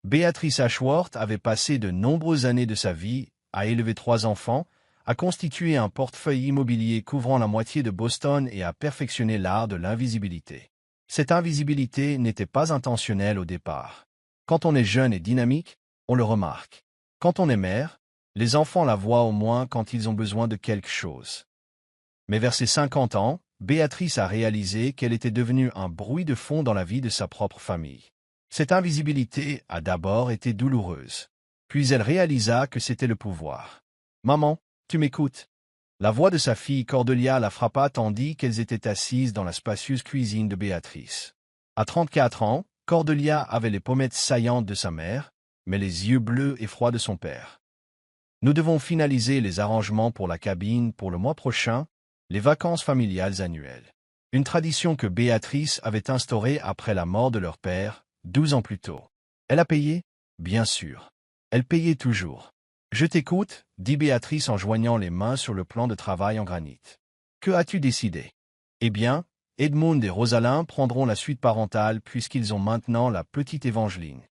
Beatrice Ashworth avait passé de nombreuses années de sa vie à élever 3 enfants, à constituer un portefeuille immobilier couvrant la moitié de Boston et à perfectionner l'art de l'invisibilité. Cette invisibilité n'était pas intentionnelle au départ. Quand on est jeune et dynamique, on le remarque. Quand on est mère, les enfants la voient au moins quand ils ont besoin de quelque chose. Mais vers ses 50 ans, Béatrice a réalisé qu'elle était devenue un bruit de fond dans la vie de sa propre famille. Cette invisibilité a d'abord été douloureuse. Puis elle réalisa que c'était le pouvoir. « Maman, tu m'écoutes ?» La voix de sa fille Cordelia la frappa tandis qu'elles étaient assises dans la spacieuse cuisine de Béatrice. À 34 ans, Cordelia avait les pommettes saillantes de sa mère, mais les yeux bleus et froids de son père. « Nous devons finaliser les arrangements pour la cabine pour le mois prochain, les vacances familiales annuelles. » Une tradition que Béatrice avait instaurée après la mort de leur père, 12 ans plus tôt. Elle a payé? Bien sûr. Elle payait toujours. « Je t'écoute, » dit Béatrice en joignant les mains sur le plan de travail en granit. « Que as-tu décidé? » « Eh bien, Edmund et Rosalind prendront la suite parentale puisqu'ils ont maintenant la petite Évangeline. »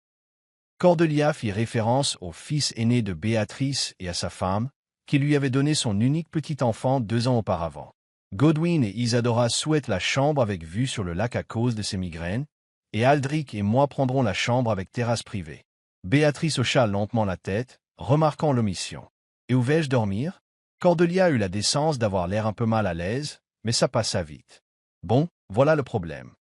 Cordelia fit référence au fils aîné de Béatrice et à sa femme, qui lui avait donné son unique petit enfant 2 ans auparavant. Godwin et Isadora souhaitent la chambre avec vue sur le lac à cause de ses migraines, et Aldrich et moi prendrons la chambre avec terrasse privée. Béatrice hocha lentement la tête, remarquant l'omission. « Et où vais-je dormir ?» Cordelia eut la décence d'avoir l'air un peu mal à l'aise, mais ça passa vite. « Bon, voilà le problème.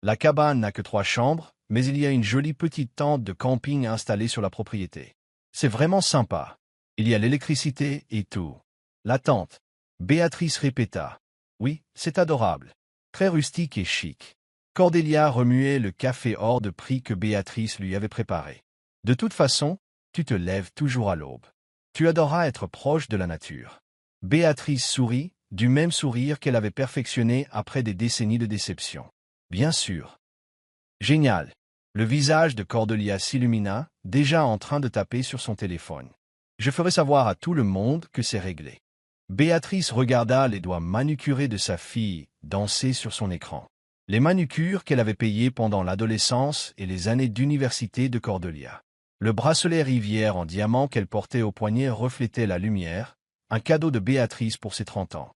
La cabane n'a que 3 chambres, mais il y a une jolie petite tente de camping installée sur la propriété. C'est vraiment sympa. Il y a l'électricité et tout. » La tente. Béatrice répéta. « Oui, c'est adorable. Très rustique et chic. » Cordelia remuait le café hors de prix que Béatrice lui avait préparé. « De toute façon, tu te lèves toujours à l'aube. Tu adoreras être proche de la nature. » Béatrice sourit, du même sourire qu'elle avait perfectionné après des décennies de déception. « Bien sûr. » « Génial. » Le visage de Cordelia s'illumina, déjà en train de taper sur son téléphone. « Je ferai savoir à tout le monde que c'est réglé. » Béatrice regarda les doigts manucurés de sa fille danser sur son écran. Les manucures qu'elle avait payées pendant l'adolescence et les années d'université de Cordelia. Le bracelet rivière en diamant qu'elle portait au poignet reflétait la lumière, un cadeau de Béatrice pour ses 30 ans.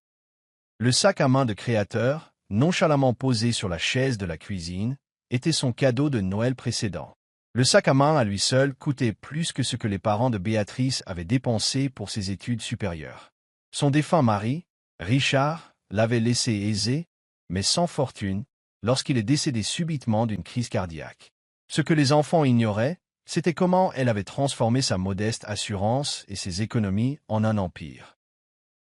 Le sac à main de créateur, nonchalamment posé sur la chaise de la cuisine, était son cadeau de Noël précédent. Le sac à main à lui seul coûtait plus que ce que les parents de Béatrice avaient dépensé pour ses études supérieures. Son défunt mari, Richard, l'avait laissé aisé, mais sans fortune, lorsqu'il est décédé subitement d'une crise cardiaque. Ce que les enfants ignoraient, c'était comment elle avait transformé sa modeste assurance et ses économies en un empire.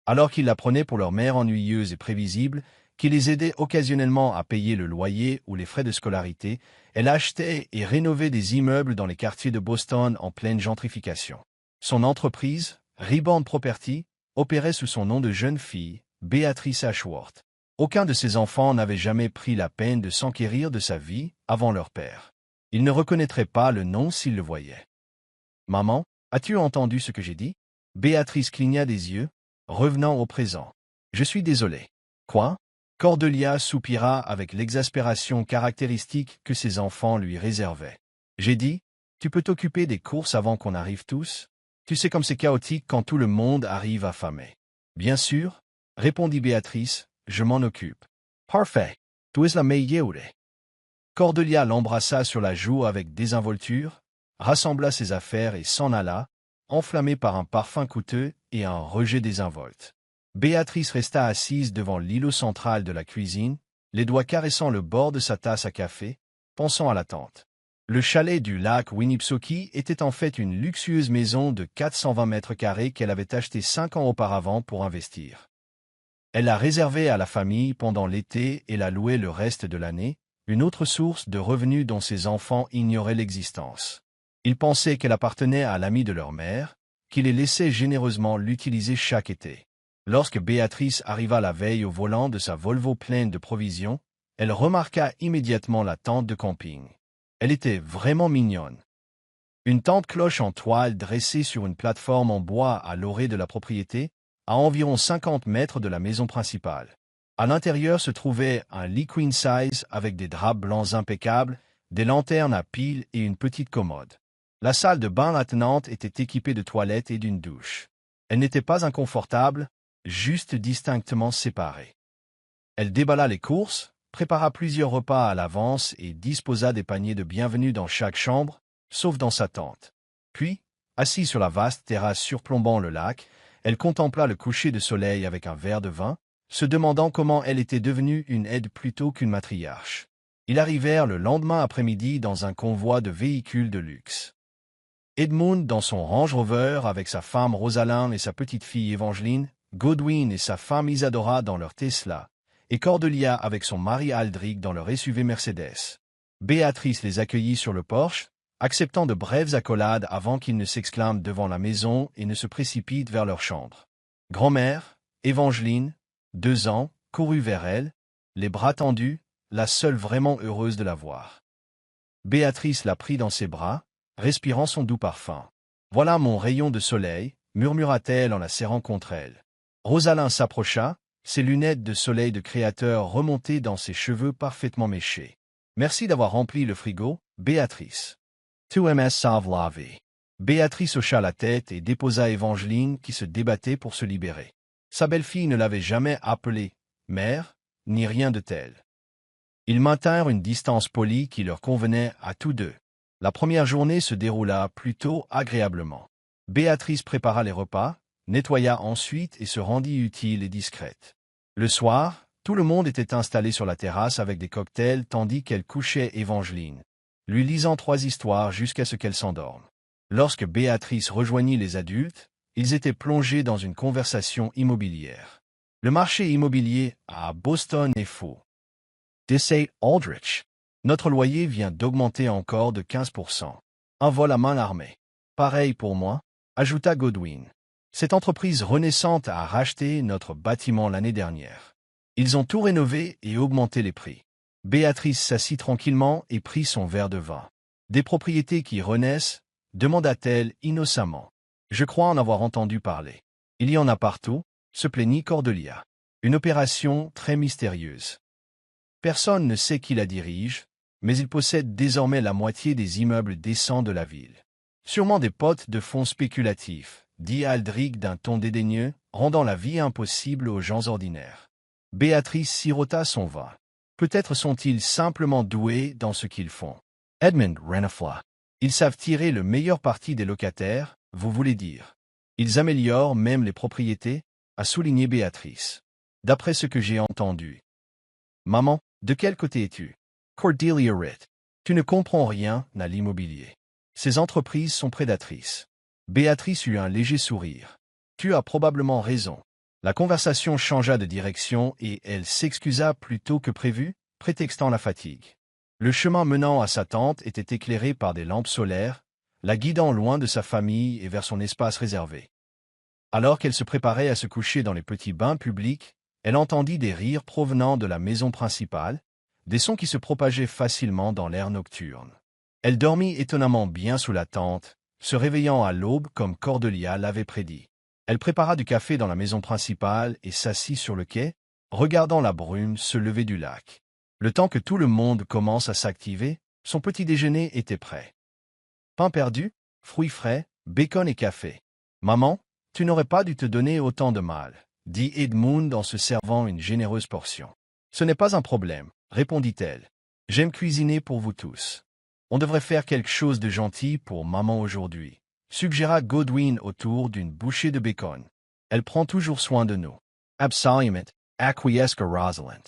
Alors qu'ils la prenaient pour leur mère ennuyeuse et prévisible, qui les aidait occasionnellement à payer le loyer ou les frais de scolarité, elle achetait et rénovait des immeubles dans les quartiers de Boston en pleine gentrification. Son entreprise, Rebound Property, opérait sous son nom de jeune fille, Béatrice Ashworth. Aucun de ses enfants n'avait jamais pris la peine de s'enquérir de sa vie avant leur père. Ils ne reconnaîtraient pas le nom s'ils le voyaient. « Maman, as-tu entendu ce que j'ai dit ?» Béatrice cligna des yeux, revenant au présent. « Je suis désolé. »« Quoi ?» Cordelia soupira avec l'exaspération caractéristique que ses enfants lui réservaient. « J'ai dit, tu peux t'occuper des courses avant qu'on arrive tous? Tu sais comme c'est chaotique quand tout le monde arrive affamé. »« Bien sûr, » répondit Béatrice, « je m'en occupe. »« Parfait. Tu es la meilleure. » Cordelia l'embrassa sur la joue avec désinvolture, rassembla ses affaires et s'en alla, enflammée par un parfum coûteux et un rejet désinvolte. Béatrice resta assise devant l'îlot central de la cuisine, les doigts caressant le bord de sa tasse à café, pensant à la tente. Le chalet du lac Winnipesaukee était en fait une luxueuse maison de 420 mètres carrés qu'elle avait achetée 5 ans auparavant pour investir. Elle la réservait à la famille pendant l'été et la louait le reste de l'année, une autre source de revenus dont ses enfants ignoraient l'existence. Ils pensaient qu'elle appartenait à l'ami de leur mère, qui les laissait généreusement l'utiliser chaque été. Lorsque Béatrice arriva la veille au volant de sa Volvo pleine de provisions, elle remarqua immédiatement la tente de camping. Elle était vraiment mignonne. Une tente cloche en toile dressée sur une plateforme en bois à l'orée de la propriété, à environ 50 mètres de la maison principale. À l'intérieur se trouvait un lit queen size avec des draps blancs impeccables, des lanternes à piles et une petite commode. La salle de bain attenante était équipée de toilettes et d'une douche. Elle n'était pas inconfortable, juste distinctement séparée. Elle déballa les courses, prépara plusieurs repas à l'avance et disposa des paniers de bienvenue dans chaque chambre, sauf dans sa tente. Puis, assise sur la vaste terrasse surplombant le lac, elle contempla le coucher de soleil avec un verre de vin, se demandant comment elle était devenue une aide plutôt qu'une matriarche. Ils arrivèrent le lendemain après-midi dans un convoi de véhicules de luxe. Edmund dans son Range Rover avec sa femme Rosalind et sa petite-fille Evangeline, Godwin et sa femme Isadora dans leur Tesla, et Cordelia avec son mari Aldrich dans leur SUV Mercedes. Béatrice les accueillit sur le porche, acceptant de brèves accolades avant qu'ils ne s'exclament devant la maison et ne se précipitent vers leur chambre. Grand-mère, Evangeline, 2 ans, courut vers elle, les bras tendus, la seule vraiment heureuse de la voir. Béatrice la prit dans ses bras, respirant son doux parfum. « Voilà mon rayon de soleil », murmura-t-elle en la serrant contre elle. Rosalind s'approcha, ses lunettes de soleil de créateur remontées dans ses cheveux parfaitement méchés. « Merci d'avoir rempli le frigo, Béatrice. Tu m'as sauvé la vie. » Béatrice hocha la tête et déposa Evangeline qui se débattait pour se libérer. Sa belle-fille ne l'avait jamais appelée « mère », ni rien de tel. Ils maintinrent une distance polie qui leur convenait à tous deux. La première journée se déroula plutôt agréablement. Béatrice prépara les repas, nettoya ensuite et se rendit utile et discrète. Le soir, tout le monde était installé sur la terrasse avec des cocktails tandis qu'elle couchait Evangeline, lui lisant 3 histoires jusqu'à ce qu'elle s'endorme. Lorsque Béatrice rejoignit les adultes, ils étaient plongés dans une conversation immobilière. Le marché immobilier à Boston est fou. Disait Aldrich. Notre loyer vient d'augmenter encore de 15%. Un vol à main armée. Pareil pour moi, ajouta Godwin. Cette entreprise renaissante a racheté notre bâtiment l'année dernière. Ils ont tout rénové et augmenté les prix. Béatrice s'assit tranquillement et prit son verre de vin. Des propriétés qui renaissent, demanda-t-elle innocemment. Je crois en avoir entendu parler. Il y en a partout, se plaignit Cordelia. Une opération très mystérieuse. Personne ne sait qui la dirige, mais il possède désormais la moitié des immeubles décents de la ville. Sûrement des potes de fonds spéculatifs, dit Aldrich d'un ton dédaigneux, rendant la vie impossible aux gens ordinaires. Béatrice sirota son vin. Peut-être sont-ils simplement doués dans ce qu'ils font. Edmund Renafla. Ils savent tirer le meilleur parti des locataires, vous voulez dire. Ils améliorent même les propriétés, a souligné Béatrice. D'après ce que j'ai entendu. Maman, de quel côté es-tu? Cordelia Ritt. Tu ne comprends rien à l'immobilier. Ces entreprises sont prédatrices. Béatrice eut un léger sourire. Tu as probablement raison. La conversation changea de direction et elle s'excusa plus tôt que prévu, prétextant la fatigue. Le chemin menant à sa tente était éclairé par des lampes solaires, la guidant loin de sa famille et vers son espace réservé. Alors qu'elle se préparait à se coucher dans les petits bains publics, elle entendit des rires provenant de la maison principale, des sons qui se propageaient facilement dans l'air nocturne. Elle dormit étonnamment bien sous la tente, se réveillant à l'aube comme Cordelia l'avait prédit. Elle prépara du café dans la maison principale et s'assit sur le quai, regardant la brume se lever du lac. Le temps que tout le monde commence à s'activer, son petit déjeuner était prêt. Pain perdu, fruits frais, bacon et café. « Maman, tu n'aurais pas dû te donner autant de mal, » dit Edmund en se servant une généreuse portion. « Ce n'est pas un problème, » répondit-elle. « J'aime cuisiner pour vous tous. On devrait faire quelque chose de gentil pour maman aujourd'hui, suggéra Godwin autour d'une bouchée de bacon. Elle prend toujours soin de nous. Absolument, acquiesça Rosalind.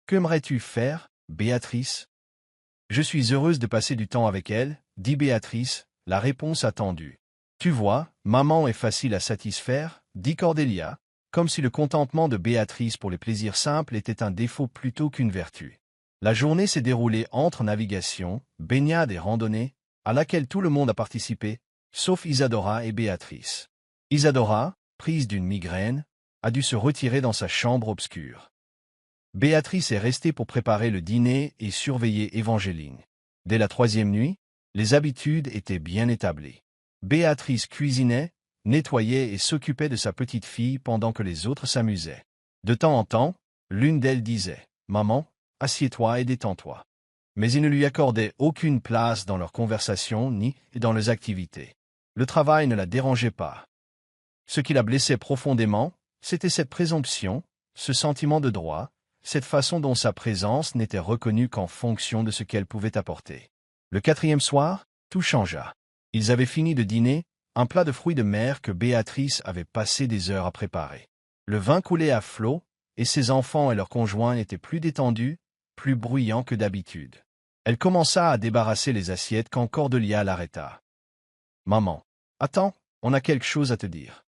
Qu'aimerais-tu faire, Béatrice? Je suis heureuse de passer du temps avec elle, dit Béatrice, la réponse attendue. Tu vois, maman est facile à satisfaire, dit Cordelia, comme si le contentement de Béatrice pour les plaisirs simples était un défaut plutôt qu'une vertu. La journée s'est déroulée entre navigation, baignade et randonnée, à laquelle tout le monde a participé, sauf Isadora et Béatrice. Isadora, prise d'une migraine, a dû se retirer dans sa chambre obscure. Béatrice est restée pour préparer le dîner et surveiller Evangeline. Dès la 3e nuit, les habitudes étaient bien établies. Béatrice cuisinait, nettoyait et s'occupait de sa petite fille pendant que les autres s'amusaient. De temps en temps, l'une d'elles disait « Maman, assieds-toi et détends-toi. » mais ils ne lui accordaient aucune place dans leurs conversations ni dans leurs activités. Le travail ne la dérangeait pas. Ce qui la blessait profondément, c'était cette présomption, ce sentiment de droit, cette façon dont sa présence n'était reconnue qu'en fonction de ce qu'elle pouvait apporter. Le 4e soir, tout changea. Ils avaient fini de dîner, un plat de fruits de mer que Béatrice avait passé des heures à préparer. Le vin coulait à flot, et ses enfants et leurs conjoints étaient plus détendus, plus bruyants que d'habitude. Elle commença à débarrasser les assiettes quand Cordelia l'arrêta. « Maman, attends, on a quelque chose à te dire. »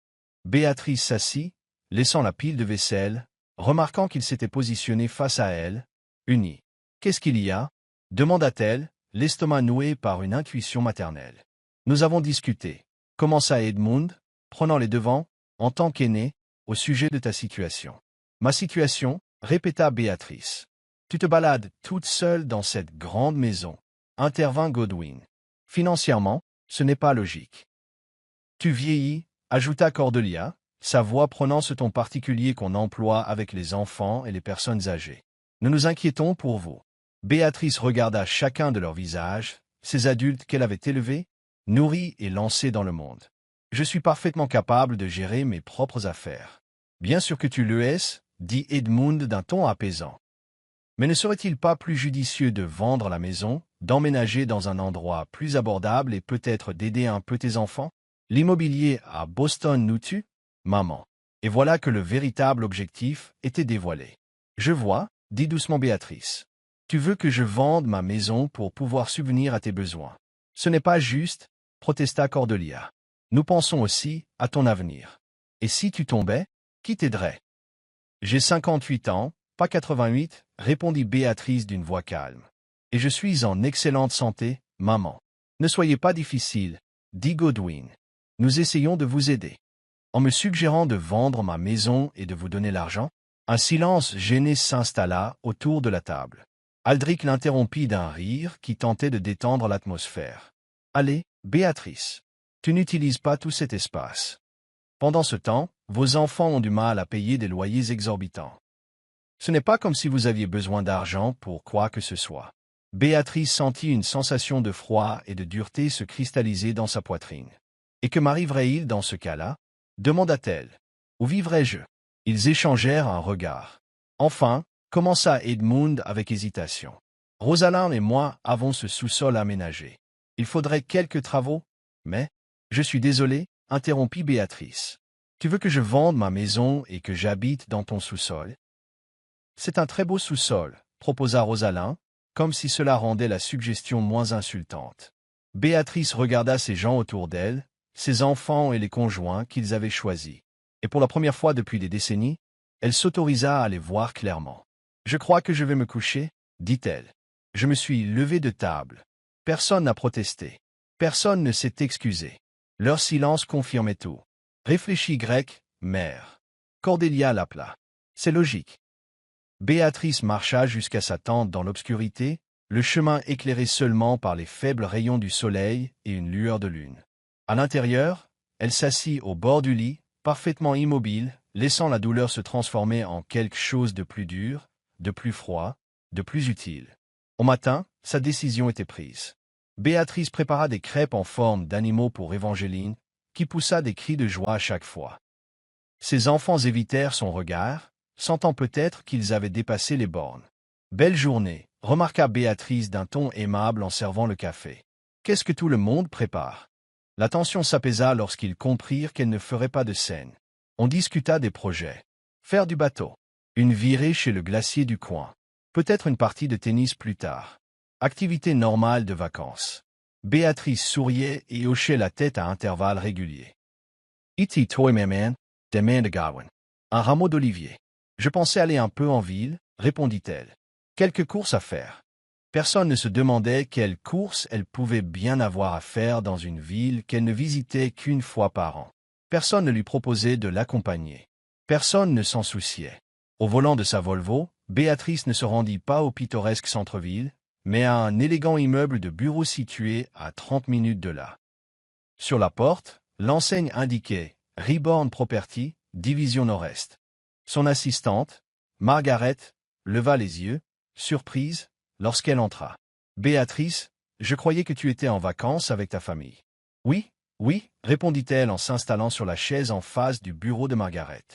Béatrice s'assit, laissant la pile de vaisselle, remarquant qu'il s'était positionné face à elle, uni. « Qu'est-ce qu'il y a » demanda-t-elle, l'estomac noué par une intuition maternelle. « Nous avons discuté, » commença Edmund, prenant les devants, en tant qu'aîné, au sujet de ta situation. « Ma situation » répéta Béatrice. « Tu te balades toute seule dans cette grande maison, » intervint Godwin. « Financièrement, ce n'est pas logique. »« Tu vieillis » ajouta Cordelia, sa voix prenant ce ton particulier qu'on emploie avec les enfants et les personnes âgées. « Nous nous inquiétons pour vous. » Béatrice regarda chacun de leurs visages, ces adultes qu'elle avait élevés, nourris et lancés dans le monde. « Je suis parfaitement capable de gérer mes propres affaires. »« Bien sûr que tu le es, » dit Edmund d'un ton apaisant. « Mais ne serait-il pas plus judicieux de vendre la maison, d'emménager dans un endroit plus abordable et peut-être d'aider un peu tes enfants? L'immobilier à Boston nous tue, maman. » Et voilà que le véritable objectif était dévoilé. « Je vois, » dit doucement Béatrice. « Tu veux que je vende ma maison pour pouvoir subvenir à tes besoins. »« Ce n'est pas juste, » protesta Cordelia. « Nous pensons aussi à ton avenir. Et si tu tombais, qui t'aiderait? »« J'ai 58 ans, pas 88, » répondit Béatrice d'une voix calme. « Et je suis en excellente santé, maman. »« Ne soyez pas difficile, » dit Godwin. « Nous essayons de vous aider. » En me suggérant de vendre ma maison et de vous donner l'argent, un silence gêné s'installa autour de la table. Aldric l'interrompit d'un rire qui tentait de détendre l'atmosphère. « Allez, Béatrice, tu n'utilises pas tout cet espace. Pendant ce temps, vos enfants ont du mal à payer des loyers exorbitants. Ce n'est pas comme si vous aviez besoin d'argent pour quoi que ce soit. » Béatrice sentit une sensation de froid et de dureté se cristalliser dans sa poitrine. « Et que m'arriverait-il dans ce cas-là » demanda-t-elle. « Où vivrais-je » Ils échangèrent un regard. Enfin, commença Edmund avec hésitation. « Rosalind et moi avons ce sous-sol aménagé. Il faudrait quelques travaux, mais... » « Je suis désolé, » interrompit Béatrice. « Tu veux que je vende ma maison et que j'habite dans ton sous-sol? » « C'est un très beau sous-sol, » proposa Rosalind, comme si cela rendait la suggestion moins insultante. Béatrice regarda ces gens autour d'elle, ses enfants et les conjoints qu'ils avaient choisis. Et pour la première fois depuis des décennies, elle s'autorisa à les voir clairement. « Je crois que je vais me coucher, » dit-elle. Je me suis levée de table. Personne n'a protesté. Personne ne s'est excusé. Leur silence confirmait tout. Réfléchis grec, mère. Cordelia l'appela. C'est logique. Béatrice marcha jusqu'à sa tente dans l'obscurité, le chemin éclairé seulement par les faibles rayons du soleil et une lueur de lune. À l'intérieur, elle s'assit au bord du lit, parfaitement immobile, laissant la douleur se transformer en quelque chose de plus dur, de plus froid, de plus utile. Au matin, sa décision était prise. Béatrice prépara des crêpes en forme d'animaux pour Évangeline, qui poussa des cris de joie à chaque fois. Ses enfants évitèrent son regard, sentant peut-être qu'ils avaient dépassé les bornes. « Belle journée », remarqua Béatrice d'un ton aimable en servant le café. « Qu'est-ce que tout le monde prépare ?» La tension s'apaisa lorsqu'ils comprirent qu'elle ne ferait pas de scène. On discuta des projets. Faire du bateau. Une virée chez le glacier du coin. Peut-être une partie de tennis plus tard. Activité normale de vacances. Béatrice souriait et hochait la tête à intervalles réguliers. « Iti toi maman » demanda Godwin. « Un rameau d'olivier. »« Je pensais aller un peu en ville, » répondit-elle. « Quelques courses à faire. » Personne ne se demandait quelles courses elle pouvait bien avoir à faire dans une ville qu'elle ne visitait qu'une fois par an. Personne ne lui proposait de l'accompagner. Personne ne s'en souciait. Au volant de sa Volvo, Béatrice ne se rendit pas au pittoresque centre-ville, mais à un élégant immeuble de bureaux situé à 30 minutes de là. Sur la porte, l'enseigne indiquait « Reborn Property, Division Nord-Est ». Son assistante, Margaret, leva les yeux, surprise, lorsqu'elle entra. Béatrice, je croyais que tu étais en vacances avec ta famille. Oui, oui, répondit-elle en s'installant sur la chaise en face du bureau de Margaret.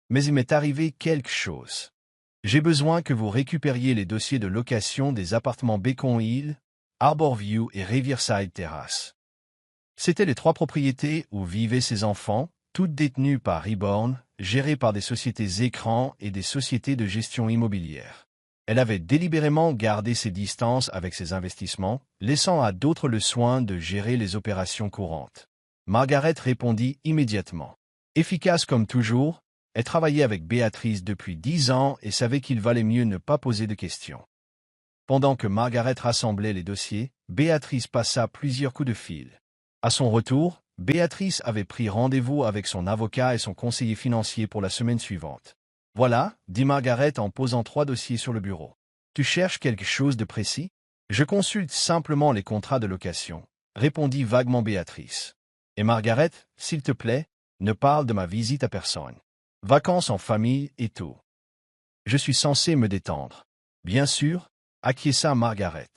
Mais il m'est arrivé quelque chose. J'ai besoin que vous récupériez les dossiers de location des appartements Beacon Hill, Harborview et Riverside Terrace. C'étaient les 3 propriétés où vivaient ses enfants, toutes détenues par Reborn, gérées par des sociétés écrans et des sociétés de gestion immobilière. Elle avait délibérément gardé ses distances avec ses investissements, laissant à d'autres le soin de gérer les opérations courantes. Margaret répondit immédiatement. Efficace comme toujours, elle travaillait avec Béatrice depuis 10 ans et savait qu'il valait mieux ne pas poser de questions. Pendant que Margaret rassemblait les dossiers, Béatrice passa plusieurs coups de fil. À son retour, Béatrice avait pris rendez-vous avec son avocat et son conseiller financier pour la semaine suivante. « Voilà, dit Margaret en posant 3 dossiers sur le bureau. Tu cherches quelque chose de précis? Je consulte simplement les contrats de location, répondit vaguement Béatrice. Et Margaret, s'il te plaît, ne parle de ma visite à personne. Vacances en famille et tout. Je suis censé me détendre. Bien sûr, acquiesça Margaret.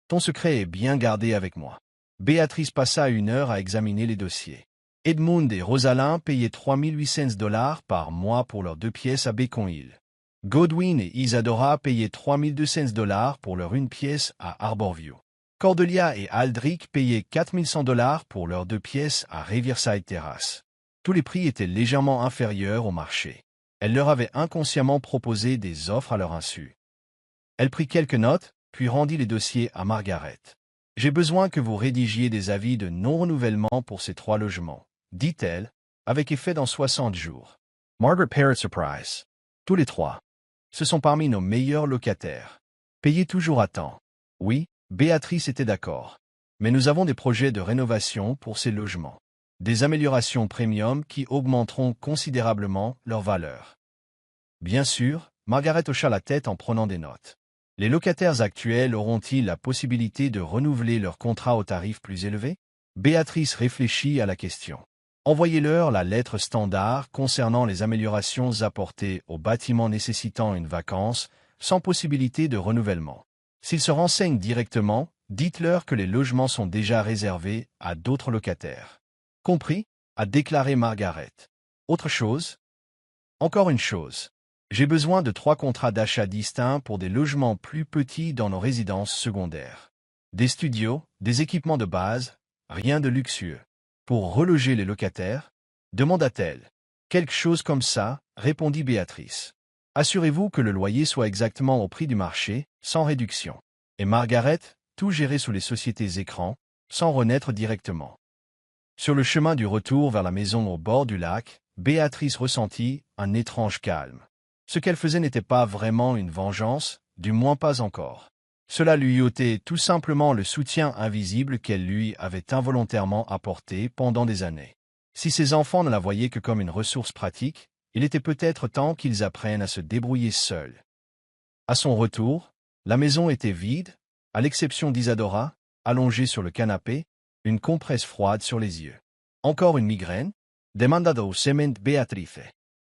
Ton secret est bien gardé avec moi. Béatrice passa 1 heure à examiner les dossiers. Edmund et Rosalind payaient $3,800 par mois pour leurs 2 pièces à Beacon Hill. Godwin et Isadora payaient $3,200 pour leur 1 pièce à Harborview. Cordelia et Aldrich payaient $4,100 pour leurs 2 pièces à Riverside Terrace. Tous les prix étaient légèrement inférieurs au marché. Elle leur avait inconsciemment proposé des offres à leur insu. Elle prit quelques notes, puis rendit les dossiers à Margaret. « J'ai besoin que vous rédigiez des avis de non-renouvellement pour ces 3 logements, dit-elle, avec effet dans 60 jours. Margaret Parrott surprise. Tous les 3. Ce sont parmi nos meilleurs locataires. Payez toujours à temps. Oui, Béatrice était d'accord. Mais nous avons des projets de rénovation pour ces logements. Des améliorations premium qui augmenteront considérablement leur valeur. Bien sûr, Margaret hocha la tête en prenant des notes. Les locataires actuels auront-ils la possibilité de renouveler leur contrat au tarif plus élevé? Béatrice réfléchit à la question. Envoyez-leur la lettre standard concernant les améliorations apportées aux bâtiments nécessitant une vacance, sans possibilité de renouvellement. S'ils se renseignent directement, dites-leur que les logements sont déjà réservés à d'autres locataires. Compris, a déclaré Margaret. Autre chose? Encore une chose. J'ai besoin de 3 contrats d'achat distincts pour des logements plus petits dans nos résidences secondaires. Des studios, des équipements de base, rien de luxueux. Pour reloger les locataires? Demanda-t-elle. Quelque chose comme ça, répondit Béatrice. Assurez-vous que le loyer soit exactement au prix du marché, sans réduction. Et Margaret, tout géré sous les sociétés écrans, sans renaître directement. Sur le chemin du retour vers la maison au bord du lac, Béatrice ressentit un étrange calme. Ce qu'elle faisait n'était pas vraiment une vengeance, du moins pas encore. Cela lui ôtait tout simplement le soutien invisible qu'elle lui avait involontairement apporté pendant des années. Si ses enfants ne la voyaient que comme une ressource pratique, il était peut-être temps qu'ils apprennent à se débrouiller seuls. À son retour, la maison était vide, à l'exception d'Isadora, allongée sur le canapé, une compresse froide sur les yeux. « Encore une migraine ?» demanda doucement Béatrice.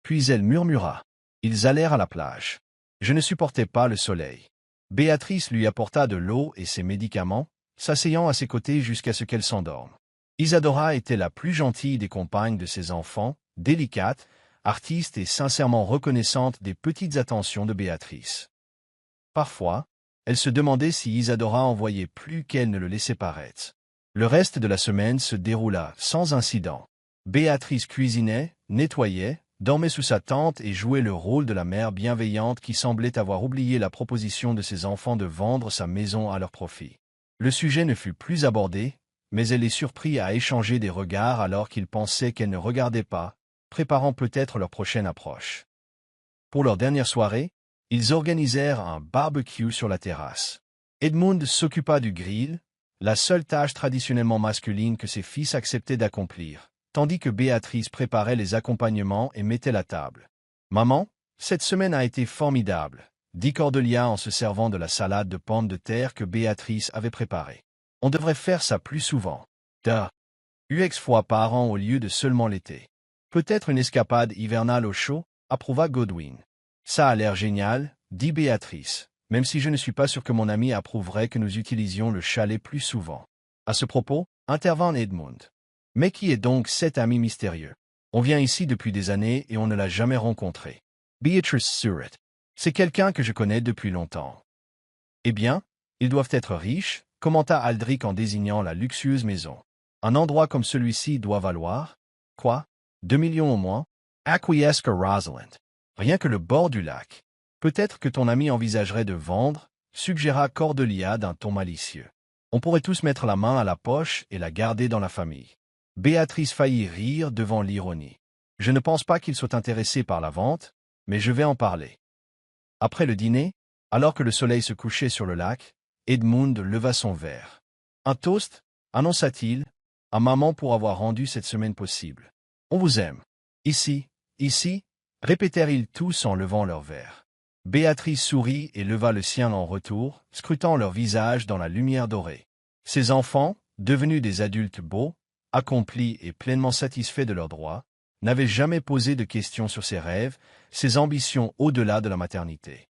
Puis elle murmura. Ils allèrent à la plage. Je ne supportais pas le soleil. Béatrice lui apporta de l'eau et ses médicaments, s'asseyant à ses côtés jusqu'à ce qu'elle s'endorme. Isadora était la plus gentille des compagnes de ses enfants, délicate, artiste et sincèrement reconnaissante des petites attentions de Béatrice. Parfois, elle se demandait si Isadora en voyait plus qu'elle ne le laissait paraître. Le reste de la semaine se déroula sans incident. Béatrice cuisinait, nettoyait, dormait sous sa tente et jouait le rôle de la mère bienveillante qui semblait avoir oublié la proposition de ses enfants de vendre sa maison à leur profit. Le sujet ne fut plus abordé, mais elle les surprit à échanger des regards alors qu'ils pensaient qu'elle ne regardait pas, préparant peut-être leur prochaine approche. Pour leur dernière soirée, ils organisèrent un barbecue sur la terrasse. Edmund s'occupa du grill, la seule tâche traditionnellement masculine que ses fils acceptaient d'accomplir, tandis que Béatrice préparait les accompagnements et mettait la table. « Maman, cette semaine a été formidable », dit Cordelia en se servant de la salade de pommes de terre que Béatrice avait préparée. « On devrait faire ça plus souvent. UX fois par an au lieu de seulement l'été. Peut-être une escapade hivernale au chaud, approuva Godwin. Ça a l'air génial, dit Béatrice, même si je ne suis pas sûr que mon ami approuverait que nous utilisions le chalet plus souvent. À ce propos, intervint Edmund. Mais qui est donc cet ami mystérieux? On vient ici depuis des années et on ne l'a jamais rencontré. Beatrice Surratt. C'est quelqu'un que je connais depuis longtemps. Eh bien, ils doivent être riches, commenta Aldrich en désignant la luxueuse maison. Un endroit comme celui-ci doit valoir, quoi, 2 millions au moins? Acquiesca Rosalind. Rien que le bord du lac. Peut-être que ton ami envisagerait de vendre, suggéra Cordelia d'un ton malicieux. On pourrait tous mettre la main à la poche et la garder dans la famille. Béatrice faillit rire devant l'ironie. Je ne pense pas qu'il soit intéressé par la vente, mais je vais en parler. Après le dîner, alors que le soleil se couchait sur le lac, Edmund leva son verre. Un toast, annonça-t-il, à maman pour avoir rendu cette semaine possible. On vous aime. Ici, répétèrent-ils tous en levant leur verre. Béatrice sourit et leva le sien en retour, scrutant leur visage dans la lumière dorée. Ses enfants, devenus des adultes beaux, accomplis et pleinement satisfaits de leurs droits, n'avaient jamais posé de questions sur ses rêves, ses ambitions au-delà de la maternité.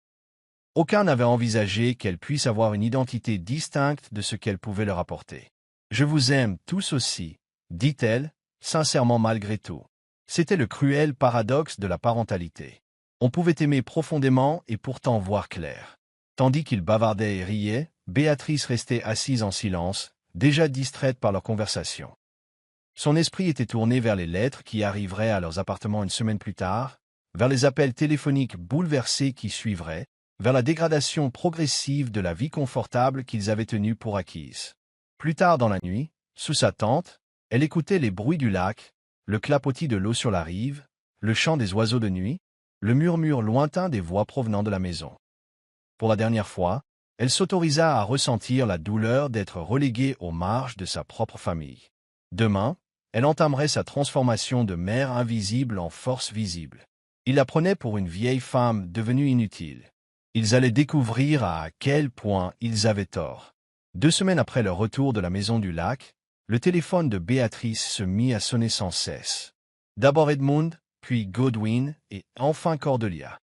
Aucun n'avait envisagé qu'elle puisse avoir une identité distincte de ce qu'elle pouvait leur apporter. « Je vous aime tous aussi, » dit-elle, sincèrement malgré tout. C'était le cruel paradoxe de la parentalité. On pouvait aimer profondément et pourtant voir clair. Tandis qu'ils bavardaient et riaient, Béatrice restait assise en silence, déjà distraite par leur conversation. Son esprit était tourné vers les lettres qui arriveraient à leurs appartements une semaine plus tard, vers les appels téléphoniques bouleversés qui suivraient, vers la dégradation progressive de la vie confortable qu'ils avaient tenue pour acquise. Plus tard dans la nuit, sous sa tente, elle écoutait les bruits du lac, le clapotis de l'eau sur la rive, le chant des oiseaux de nuit, le murmure lointain des voix provenant de la maison. Pour la dernière fois, elle s'autorisa à ressentir la douleur d'être reléguée aux marges de sa propre famille. Demain, elle entamerait sa transformation de mère invisible en force visible. Il la prenait pour une vieille femme devenue inutile. Ils allaient découvrir à quel point ils avaient tort. 2 semaines après leur retour de la maison du lac, le téléphone de Béatrice se mit à sonner sans cesse. D'abord Edmund, puis Godwin et enfin Cordelia.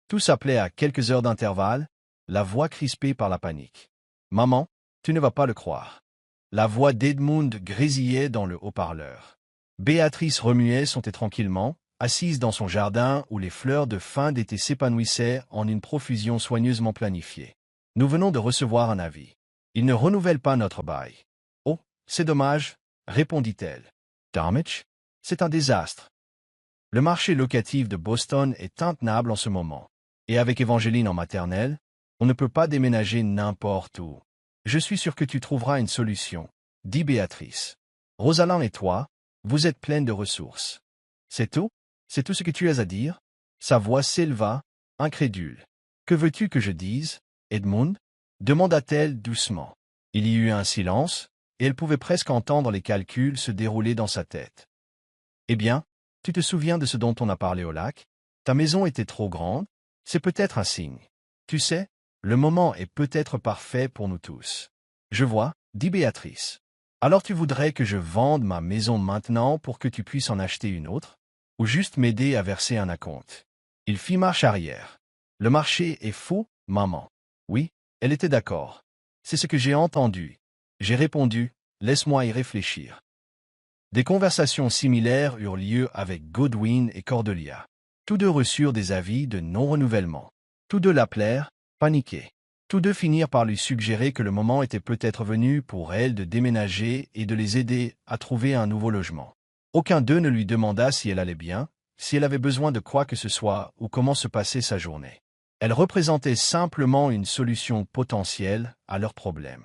Tout s'appelait à quelques heures d'intervalle, la voix crispée par la panique. « Maman, tu ne vas pas le croire. » La voix d'Edmund grésillait dans le haut-parleur. Béatrice remuait son thé tranquillement, assise dans son jardin où les fleurs de fin d'été s'épanouissaient en une profusion soigneusement planifiée. « Nous venons de recevoir un avis. Il ne renouvelle pas notre bail. »« Oh, c'est dommage, » répondit-elle. « Damage, c'est un désastre. Le marché locatif de Boston est intenable en ce moment. Et avec Évangeline en maternelle, on ne peut pas déménager n'importe où. Je suis sûr que tu trouveras une solution, dit Béatrice. Rosalind et toi, vous êtes pleines de ressources. C'est tout? C'est tout ce que tu as à dire? Sa voix s'éleva, incrédule. Que veux-tu que je dise, Edmund? Demanda-t-elle doucement. Il y eut un silence, et elle pouvait presque entendre les calculs se dérouler dans sa tête. Eh bien, tu te souviens de ce dont on a parlé au lac? Ta maison était trop grande? C'est peut-être un signe. Tu sais, le moment est peut-être parfait pour nous tous. Je vois, dit Béatrice. Alors tu voudrais que je vende ma maison maintenant pour que tu puisses en acheter une autre? Ou juste m'aider à verser un acompte? Il fit marche arrière. Le marché est fou, maman. Oui, elle était d'accord. C'est ce que j'ai entendu. J'ai répondu, laisse-moi y réfléchir. Des conversations similaires eurent lieu avec Godwin et Cordelia. Tous deux reçurent des avis de non-renouvellement. Tous deux l'appelèrent, paniqués. Tous deux finirent par lui suggérer que le moment était peut-être venu pour elle de déménager et de les aider à trouver un nouveau logement. Aucun d'eux ne lui demanda si elle allait bien, si elle avait besoin de quoi que ce soit ou comment se passait sa journée. Elle représentait simplement une solution potentielle à leurs problèmes.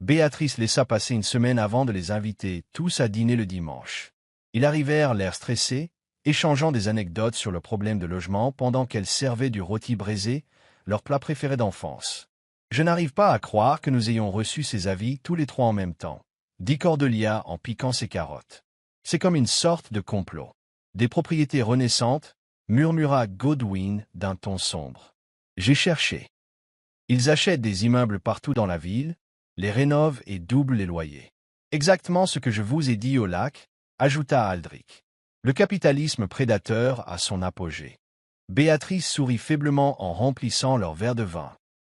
Béatrice laissa passer une semaine avant de les inviter tous à dîner le dimanche. Ils arrivèrent l'air stressés, échangeant des anecdotes sur le problème de logement pendant qu'elle servait du rôti braisé, leur plat préféré d'enfance. « Je n'arrive pas à croire que nous ayons reçu ces avis tous les trois en même temps, » dit Cordelia en piquant ses carottes. « C'est comme une sorte de complot. Des propriétés renaissantes, » murmura Godwin d'un ton sombre. « J'ai cherché. Ils achètent des immeubles partout dans la ville, les rénovent et doublent les loyers. Exactement ce que je vous ai dit au lac, ajouta Aldrich. Le capitalisme prédateur a son apogée. Béatrice sourit faiblement en remplissant leur verre de vin.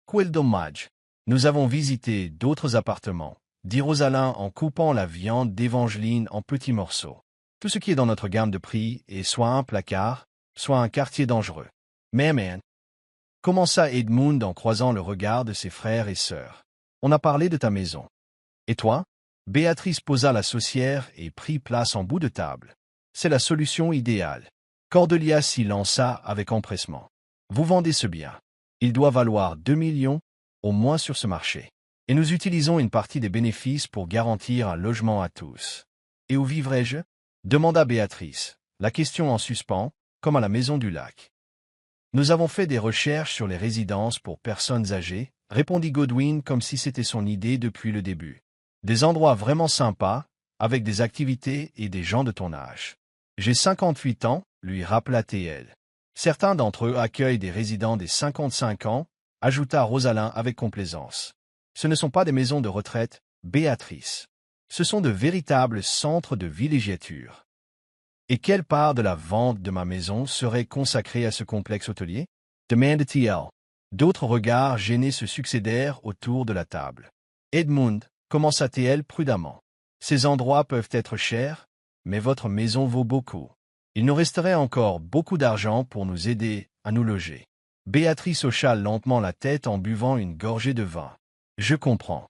Quel dommage. Nous avons visité d'autres appartements, dit Rosalind en coupant la viande d'Evangeline en petits morceaux. Tout ce qui est dans notre gamme de prix est soit un placard, soit un quartier dangereux. Mais man, commença Edmund en croisant le regard de ses frères et sœurs. On a parlé de ta maison. Et toi? Béatrice posa la saucière et prit place en bout de table. C'est la solution idéale. Cordelia s'y lança avec empressement. Vous vendez ce bien. Il doit valoir 2 millions, au moins sur ce marché. Et nous utilisons une partie des bénéfices pour garantir un logement à tous. Et où vivrai-je? Demanda Béatrice, la question en suspens, comme à la Maison du Lac. Nous avons fait des recherches sur les résidences pour personnes âgées, répondit Godwin comme si c'était son idée depuis le début. Des endroits vraiment sympas, avec des activités et des gens de ton âge. J'ai 58 ans, lui rappela TL. Certains d'entre eux accueillent des résidents des 55 ans, ajouta Rosalind avec complaisance. Ce ne sont pas des maisons de retraite, Béatrice. Ce sont de véritables centres de villégiature. Et quelle part de la vente de ma maison serait consacrée à ce complexe hôtelier? Demanda-t-il. D'autres regards gênés se succédèrent autour de la table. Edmund, commença-t-elle prudemment. Ces endroits peuvent être chers, mais votre maison vaut beaucoup. Il nous resterait encore beaucoup d'argent pour nous aider à nous loger. Béatrice hocha lentement la tête en buvant une gorgée de vin. Je comprends.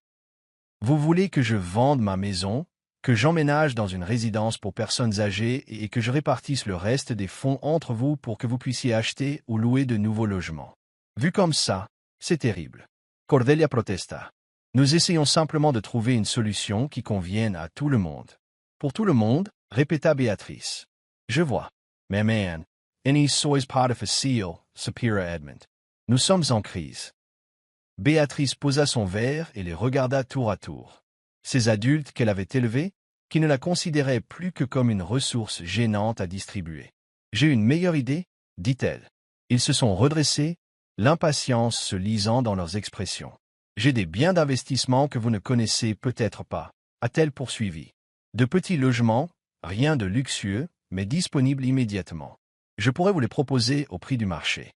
Vous voulez que je vende ma maison, que j'emménage dans une résidence pour personnes âgées et que je répartisse le reste des fonds entre vous pour que vous puissiez acheter ou louer de nouveaux logements. Vu comme ça, c'est terrible. Cordelia protesta. Nous essayons simplement de trouver une solution qui convienne à tout le monde. Pour tout le monde, répéta Béatrice. Je vois. Mais man, any sois part of a seal, Superior Edmund. Nous sommes en crise. Béatrice posa son verre et les regarda tour à tour. Ces adultes qu'elle avait élevés, qui ne la considéraient plus que comme une ressource gênante à distribuer. J'ai une meilleure idée, dit-elle. Ils se sont redressés, l'impatience se lisant dans leurs expressions. J'ai des biens d'investissement que vous ne connaissez peut-être pas, a-t-elle poursuivi. De petits logements, rien de luxueux, mais disponibles immédiatement. Je pourrais vous les proposer au prix du marché.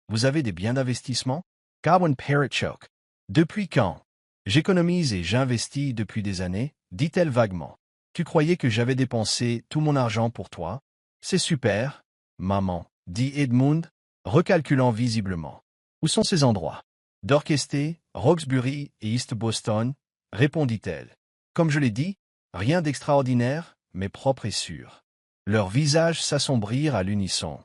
Vous avez des biens d'investissement? Carwin Parrotchoke. Depuis quand? J'économise et j'investis depuis des années, dit-elle vaguement. Tu croyais que j'avais dépensé tout mon argent pour toi? C'est super, maman, dit Edmund, recalculant visiblement. Où sont ces endroits? Dorchester, Roxbury et East Boston, répondit-elle. Comme je l'ai dit, rien d'extraordinaire, mais propre et sûr. Leurs visages s'assombrirent à l'unisson.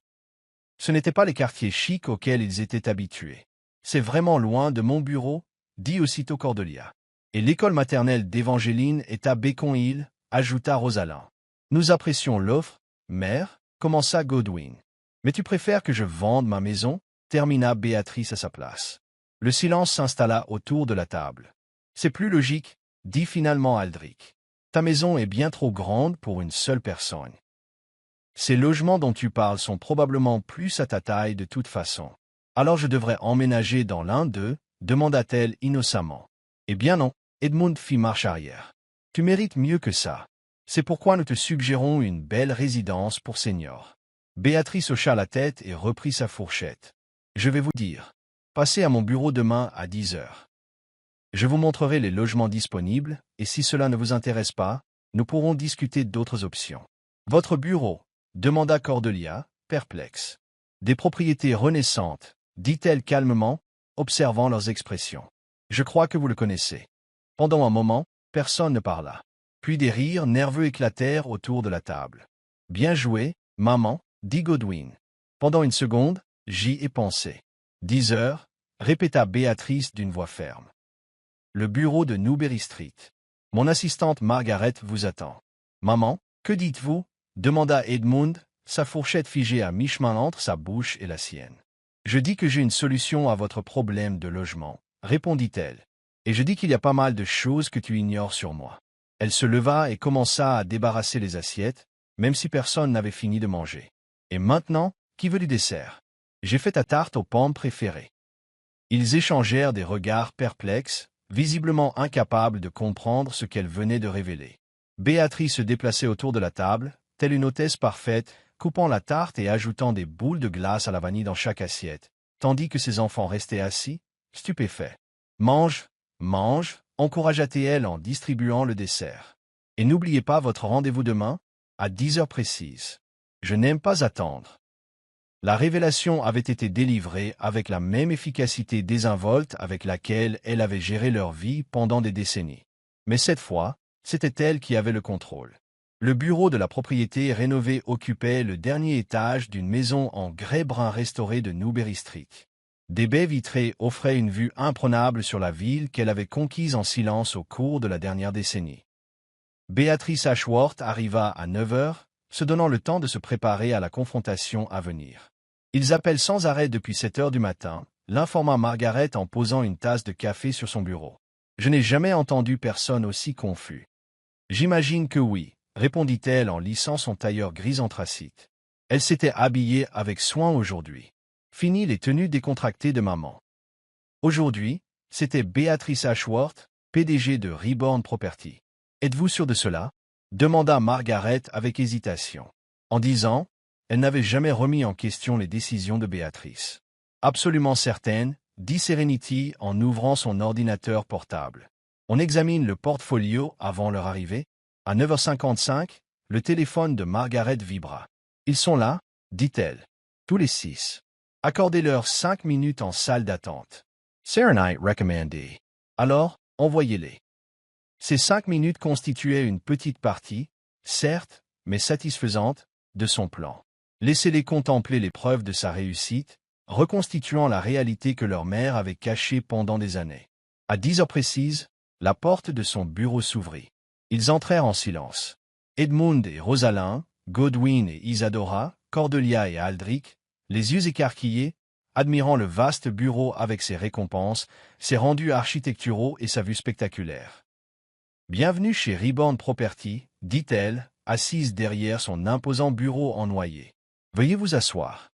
Ce n'étaient pas les quartiers chics auxquels ils étaient habitués. C'est vraiment loin de mon bureau, dit aussitôt Cordelia. Et l'école maternelle d'Evangeline est à Beacon Hill, ajouta Rosalind. Nous apprécions l'offre, mère, commença Godwin. Mais tu préfères que je vende ma maison? Termina Béatrice à sa place. Le silence s'installa autour de la table. C'est plus logique, dit finalement Aldrich. Ta maison est bien trop grande pour une seule personne. Ces logements dont tu parles sont probablement plus à ta taille de toute façon. Alors je devrais emménager dans l'un d'eux, demanda-t-elle innocemment. Eh bien non, Edmund fit marche arrière. Tu mérites mieux que ça. C'est pourquoi nous te suggérons une belle résidence pour seniors. Béatrice hocha la tête et reprit sa fourchette. Je vais vous dire. Passez à mon bureau demain à 10 heures. Je vous montrerai les logements disponibles, et si cela ne vous intéresse pas, nous pourrons discuter d'autres options. Votre bureau? Demanda Cordelia, perplexe. Des propriétés renaissantes, dit-elle calmement, observant leurs expressions. Je crois que vous le connaissez. Pendant un moment, personne ne parla. Puis des rires nerveux éclatèrent autour de la table. Bien joué, maman, dit Godwin. Pendant une seconde, j'y ai pensé. 10 heures, répéta Béatrice d'une voix ferme. Le bureau de Newberry Street. Mon assistante Margaret vous attend. Maman, que dites-vous? Demanda Edmund, sa fourchette figée à mi-chemin entre sa bouche et la sienne. Je dis que j'ai une solution à votre problème de logement, répondit-elle. Et je dis qu'il y a pas mal de choses que tu ignores sur moi. Elle se leva et commença à débarrasser les assiettes, même si personne n'avait fini de manger. Et maintenant, qui veut du dessert? J'ai fait ta tarte aux pommes préférée. Ils échangèrent des regards perplexes, visiblement incapables de comprendre ce qu'elle venait de révéler. Béatrice se déplaçait autour de la table, telle une hôtesse parfaite, coupant la tarte et ajoutant des boules de glace à la vanille dans chaque assiette, tandis que ses enfants restaient assis, stupéfait. Mange, mange, encouragea-t-elle en distribuant le dessert. Et n'oubliez pas votre rendez-vous demain, à 10 heures précises. Je n'aime pas attendre. La révélation avait été délivrée avec la même efficacité désinvolte avec laquelle elle avait géré leur vie pendant des décennies. Mais cette fois, c'était elle qui avait le contrôle. Le bureau de la propriété rénovée occupait le dernier étage d'une maison en grès brun restaurée de Newberry Street. Des baies vitrées offraient une vue imprenable sur la ville qu'elle avait conquise en silence au cours de la dernière décennie. Béatrice Ashworth arriva à 9 heures, se donnant le temps de se préparer à la confrontation à venir. Ils appellent sans arrêt depuis 7 heures du matin, l'informa Margaret en posant une tasse de café sur son bureau. Je n'ai jamais entendu personne aussi confus. J'imagine que oui, répondit-elle en lissant son tailleur gris anthracite. Elle s'était habillée avec soin aujourd'hui. Fini les tenues décontractées de maman. Aujourd'hui, c'était Béatrice Ashworth, PDG de Reborn Property. Êtes-vous sûr de cela? Demanda Margaret avec hésitation. En disant, elle n'avait jamais remis en question les décisions de Béatrice. Absolument certaine, dit Serenity en ouvrant son ordinateur portable. On examine le portfolio avant leur arrivée. À 9h55, le téléphone de Margaret vibra. Ils sont là, dit-elle. Tous les 6. Accordez-leur 5 minutes en salle d'attente. Serenity recommandait. Alors, envoyez-les. Ces 5 minutes constituaient une petite partie, certes, mais satisfaisante, de son plan. Laissez-les contempler les preuves de sa réussite, reconstituant la réalité que leur mère avait cachée pendant des années. À 10 heures précises, la porte de son bureau s'ouvrit. Ils entrèrent en silence. Edmund et Rosalind, Godwin et Isadora, Cordelia et Aldrich, les yeux écarquillés, admirant le vaste bureau avec ses récompenses, ses rendus architecturaux et sa vue spectaculaire. « Bienvenue chez Reborn Property, dit-elle, assise derrière son imposant bureau en noyer. Veuillez vous asseoir. »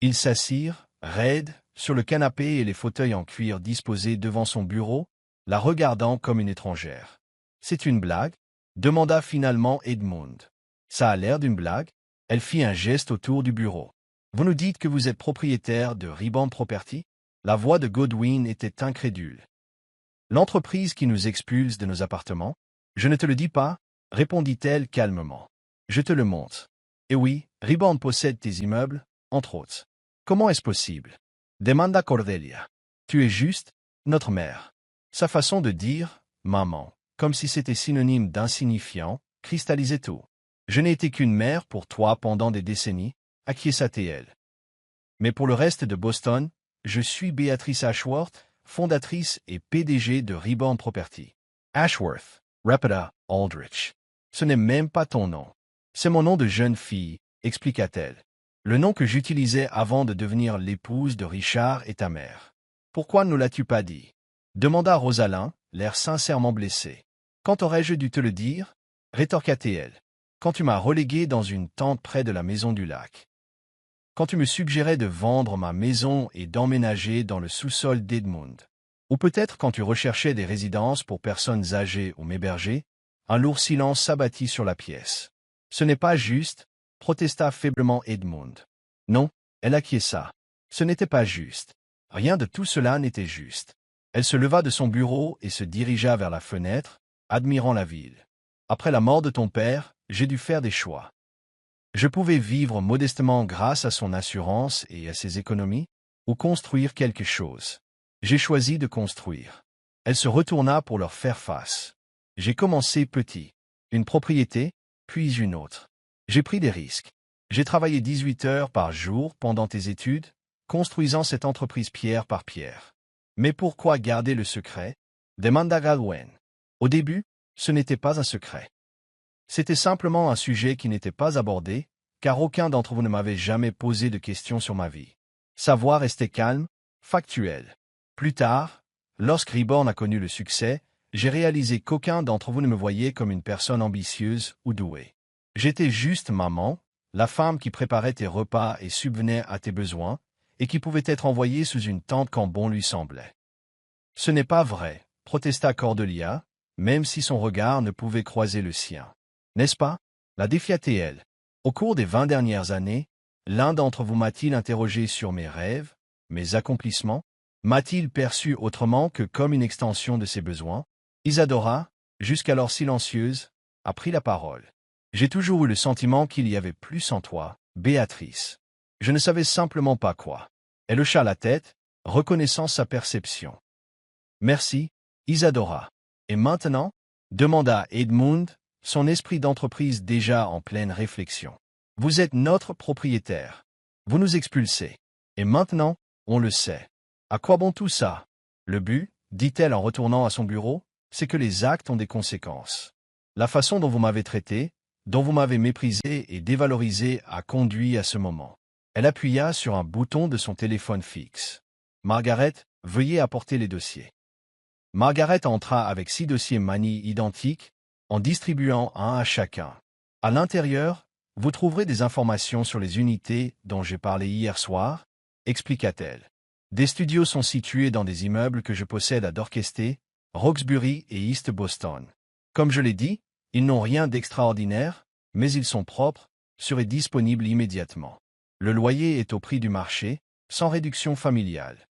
Ils s'assirent, raides, sur le canapé et les fauteuils en cuir disposés devant son bureau, la regardant comme une étrangère. « C'est une blague ?» demanda finalement Edmund. « Ça a l'air d'une blague ?» Elle fit un geste autour du bureau. « Vous nous dites que vous êtes propriétaire de Reborn Property ?» La voix de Godwin était incrédule. « L'entreprise qui nous expulse de nos appartements? Je ne te le dis pas, répondit-elle calmement. Je te le montre. Et oui, Reborn possède tes immeubles, entre autres. Comment est-ce possible? Demanda Cordelia. Tu es juste, notre mère. Sa façon de dire, maman, comme si c'était synonyme d'insignifiant, cristallisait tout. Je n'ai été qu'une mère pour toi pendant des décennies, acquiesça-t-elle. Mais pour le reste de Boston, je suis Béatrice Ashworth, fondatrice et PDG de Reborn Property. Ashworth, répéta Aldrich. Ce n'est même pas ton nom. C'est mon nom de jeune fille, expliqua-t-elle. Le nom que j'utilisais avant de devenir l'épouse de Richard et ta mère. Pourquoi ne l'as-tu pas dit? Demanda Rosalind, l'air sincèrement blessé. Quand aurais-je dû te le dire? Rétorqua-t-elle. Quand tu m'as relégué dans une tente près de la maison du lac. Quand tu me suggérais de vendre ma maison et d'emménager dans le sous-sol d'Edmund. Ou peut-être quand tu recherchais des résidences pour personnes âgées ou m'héberger, un lourd silence s'abattit sur la pièce. Ce n'est pas juste, protesta faiblement Edmund. Non, elle acquiesça. Ce n'était pas juste. Rien de tout cela n'était juste. Elle se leva de son bureau et se dirigea vers la fenêtre, admirant la ville. Après la mort de ton père, j'ai dû faire des choix. Je pouvais vivre modestement grâce à son assurance et à ses économies, ou construire quelque chose. J'ai choisi de construire. Elle se retourna pour leur faire face. J'ai commencé petit. Une propriété, puis une autre. J'ai pris des risques. J'ai travaillé 18 heures par jour pendant tes études, construisant cette entreprise pierre par pierre. Mais pourquoi garder le secret? Demanda Godwin. Au début, ce n'était pas un secret. C'était simplement un sujet qui n'était pas abordé, car aucun d'entre vous ne m'avait jamais posé de questions sur ma vie. Sa voix restait calme, factuelle. Plus tard, lorsque Reborn a connu le succès, j'ai réalisé qu'aucun d'entre vous ne me voyait comme une personne ambitieuse ou douée. J'étais juste maman, la femme qui préparait tes repas et subvenait à tes besoins, et qui pouvait être envoyée sous une tente quand bon lui semblait. Ce n'est pas vrai, protesta Cordelia, même si son regard ne pouvait croiser le sien. N'est-ce pas? La défia-t-elle. Au cours des 20 dernières années, l'un d'entre vous m'a-t-il interrogé sur mes rêves, mes accomplissements? M'a-t-il perçu autrement que comme une extension de ses besoins? Isadora, jusqu'alors silencieuse, a pris la parole. J'ai toujours eu le sentiment qu'il y avait plus en toi, Béatrice. Je ne savais simplement pas quoi. Elle hocha la tête, reconnaissant sa perception. Merci, Isadora. Et maintenant? Demanda Edmund, son esprit d'entreprise déjà en pleine réflexion. Vous êtes notre propriétaire. Vous nous expulsez. Et maintenant, on le sait. À quoi bon tout ça? Le but, dit-elle en retournant à son bureau, c'est que les actes ont des conséquences. La façon dont vous m'avez traité, dont vous m'avez méprisé et dévalorisé a conduit à ce moment. Elle appuya sur un bouton de son téléphone fixe. Margaret, veuillez apporter les dossiers. Margaret entra avec 6 dossiers Mani identiques, en distribuant un à chacun. À l'intérieur, vous trouverez des informations sur les unités dont j'ai parlé hier soir, expliqua-t-elle. Des studios sont situés dans des immeubles que je possède à Dorchester, Roxbury et East Boston. Comme je l'ai dit, ils n'ont rien d'extraordinaire, mais ils sont propres, seraient disponibles immédiatement. Le loyer est au prix du marché, sans réduction familiale.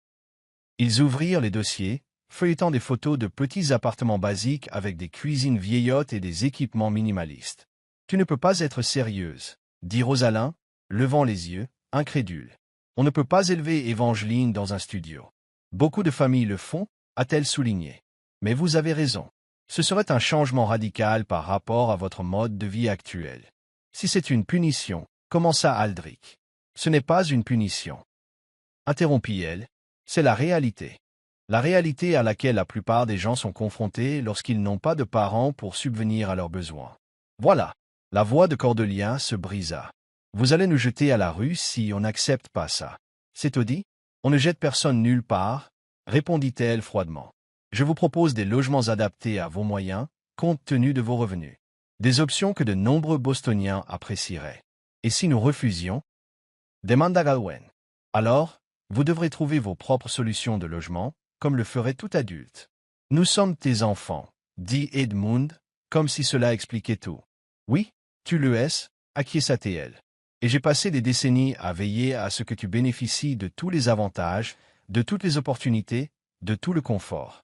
Ils ouvrirent les dossiers, feuilletant des photos de petits appartements basiques avec des cuisines vieillottes et des équipements minimalistes. « Tu ne peux pas être sérieuse, » dit Rosalind, levant les yeux, incrédule. « On ne peut pas élever Évangeline dans un studio. Beaucoup de familles le font, a-t-elle souligné. Mais vous avez raison. Ce serait un changement radical par rapport à votre mode de vie actuel. Si c'est une punition, commença Aldrich. Ce n'est pas une punition. Interrompit-elle, c'est la réalité. La réalité à laquelle la plupart des gens sont confrontés lorsqu'ils n'ont pas de parents pour subvenir à leurs besoins. Voilà. La voix de Cordelia se brisa. Vous allez nous jeter à la rue si on n'accepte pas ça. C'est tout dit? On ne jette personne nulle part, répondit-elle froidement. Je vous propose des logements adaptés à vos moyens, compte tenu de vos revenus. Des options que de nombreux Bostoniens apprécieraient. Et si nous refusions? Demanda Galwen. Alors, vous devrez trouver vos propres solutions de logement, comme le ferait tout adulte. Nous sommes tes enfants, dit Edmund, comme si cela expliquait tout. Oui, tu le es, acquiesça-t-elle. Et j'ai passé des décennies à veiller à ce que tu bénéficies de tous les avantages, de toutes les opportunités, de tout le confort.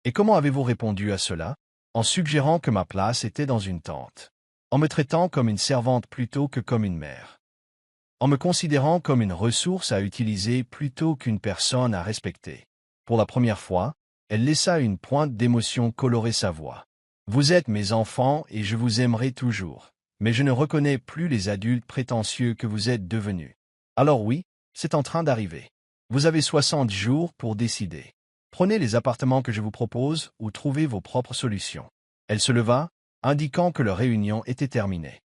Et comment avez-vous répondu à cela? En suggérant que ma place était dans une tente. En me traitant comme une servante plutôt que comme une mère. En me considérant comme une ressource à utiliser plutôt qu'une personne à respecter. Pour la première fois, elle laissa une pointe d'émotion colorer sa voix. Vous êtes mes enfants et je vous aimerai toujours. Mais je ne reconnais plus les adultes prétentieux que vous êtes devenus. Alors oui, c'est en train d'arriver. Vous avez 60 jours pour décider. Prenez les appartements que je vous propose ou trouvez vos propres solutions. Elle se leva, indiquant que leur réunion était terminée.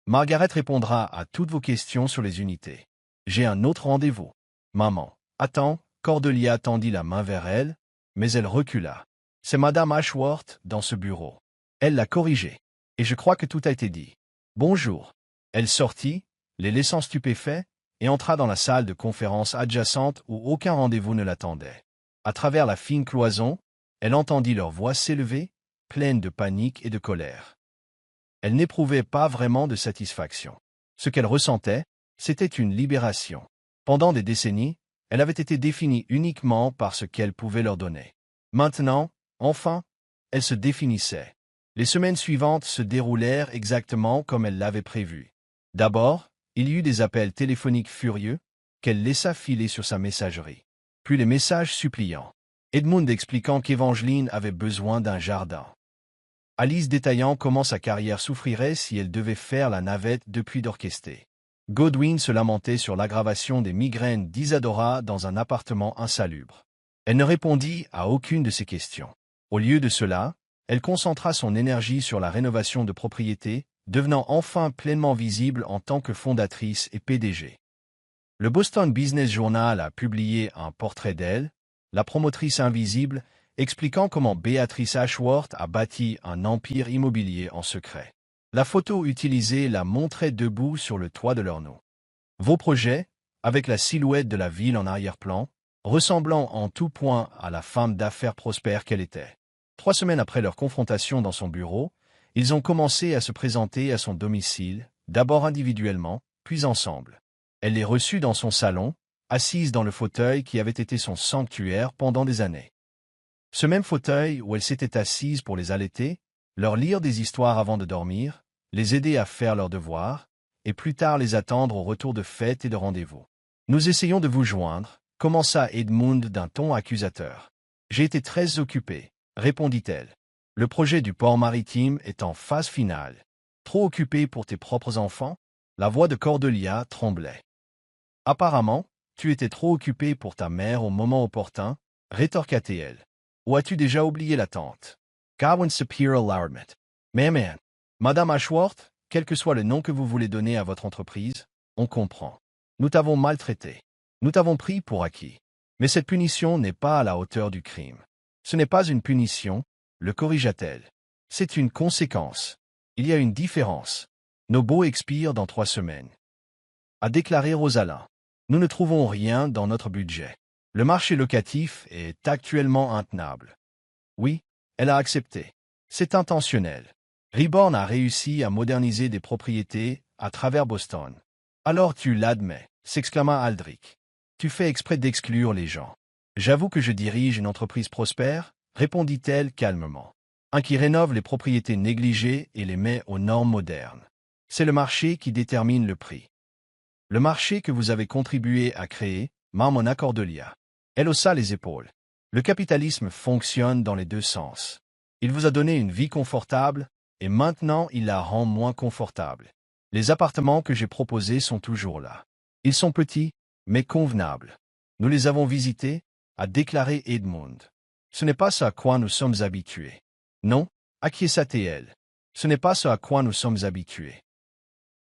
Margaret répondra à toutes vos questions sur les unités. J'ai un autre rendez-vous. Maman. Attends, Cordelia tendit la main vers elle, mais elle recula. C'est Madame Ashworth dans ce bureau. Elle l'a corrigé. Et je crois que tout a été dit. Bonjour. Elle sortit, les laissant stupéfaits, et entra dans la salle de conférence adjacente où aucun rendez-vous ne l'attendait. À travers la fine cloison, elle entendit leur voix s'élever, pleine de panique et de colère. Elle n'éprouvait pas vraiment de satisfaction. Ce qu'elle ressentait, c'était une libération. Pendant des décennies, elle avait été définie uniquement par ce qu'elle pouvait leur donner. Maintenant, enfin, elle se définissait. Les semaines suivantes se déroulèrent exactement comme elle l'avait prévu. D'abord, il y eut des appels téléphoniques furieux, qu'elle laissa filer sur sa messagerie. Puis les messages suppliants. Edmund expliquant qu'Évangeline avait besoin d'un jardin. Alice détaillant comment sa carrière souffrirait si elle devait faire la navette depuis Dorchester. Godwin se lamentait sur l'aggravation des migraines d'Isadora dans un appartement insalubre. Elle ne répondit à aucune de ces questions. Au lieu de cela, elle concentra son énergie sur la rénovation de propriétés, devenant enfin pleinement visible en tant que fondatrice et PDG. Le Boston Business Journal a publié un portrait d'elle, la promotrice invisible, expliquant comment Béatrice Ashworth a bâti un empire immobilier en secret. La photo utilisée la montrait debout sur le toit de Lorno. Vos projets, avec la silhouette de la ville en arrière-plan, ressemblant en tout point à la femme d'affaires prospère qu'elle était. 3 semaines après leur confrontation dans son bureau, ils ont commencé à se présenter à son domicile, d'abord individuellement, puis ensemble. Elle les reçut dans son salon, assise dans le fauteuil qui avait été son sanctuaire pendant des années. Ce même fauteuil où elle s'était assise pour les allaiter, leur lire des histoires avant de dormir, les aider à faire leurs devoirs, et plus tard les attendre au retour de fêtes et de rendez-vous. Nous essayons de vous joindre, commença Edmund d'un ton accusateur. J'ai été très occupé, répondit-elle. Le projet du port maritime est en phase finale. Trop occupé pour tes propres enfants? La voix de Cordelia tremblait. Apparemment, tu étais trop occupé pour ta mère au moment opportun, rétorqua-t-elle. Ou as-tu déjà oublié la tante? Gawain Sapir Loudmet. Mais, Madame Ashworth, quel que soit le nom que vous voulez donner à votre entreprise, on comprend. Nous t'avons maltraité. Nous t'avons pris pour acquis. Mais cette punition n'est pas à la hauteur du crime. Ce n'est pas une punition, le corrigea-t-elle. C'est une conséquence. Il y a une différence. Nos baux expirent dans 3 semaines. A déclaré Rosalind. Nous ne trouvons rien dans notre budget. Le marché locatif est actuellement intenable. Oui, elle a accepté. C'est intentionnel. Reborn a réussi à moderniser des propriétés à travers Boston. Alors tu l'admets, s'exclama Aldrich. Tu fais exprès d'exclure les gens. J'avoue que je dirige une entreprise prospère, répondit-elle calmement. Un qui rénove les propriétés négligées et les met aux normes modernes. C'est le marché qui détermine le prix. Le marché que vous avez contribué à créer, marmonna Cordelia. Elle haussa les épaules. Le capitalisme fonctionne dans les 2 sens. Il vous a donné une vie confortable, et maintenant il la rend moins confortable. Les appartements que j'ai proposés sont toujours là. Ils sont petits, mais convenables. Nous les avons visités, a déclaré Edmund. Ce n'est pas ce à quoi nous sommes habitués. Non, acquiesça-t-elle. Ce n'est pas ce à quoi nous sommes habitués.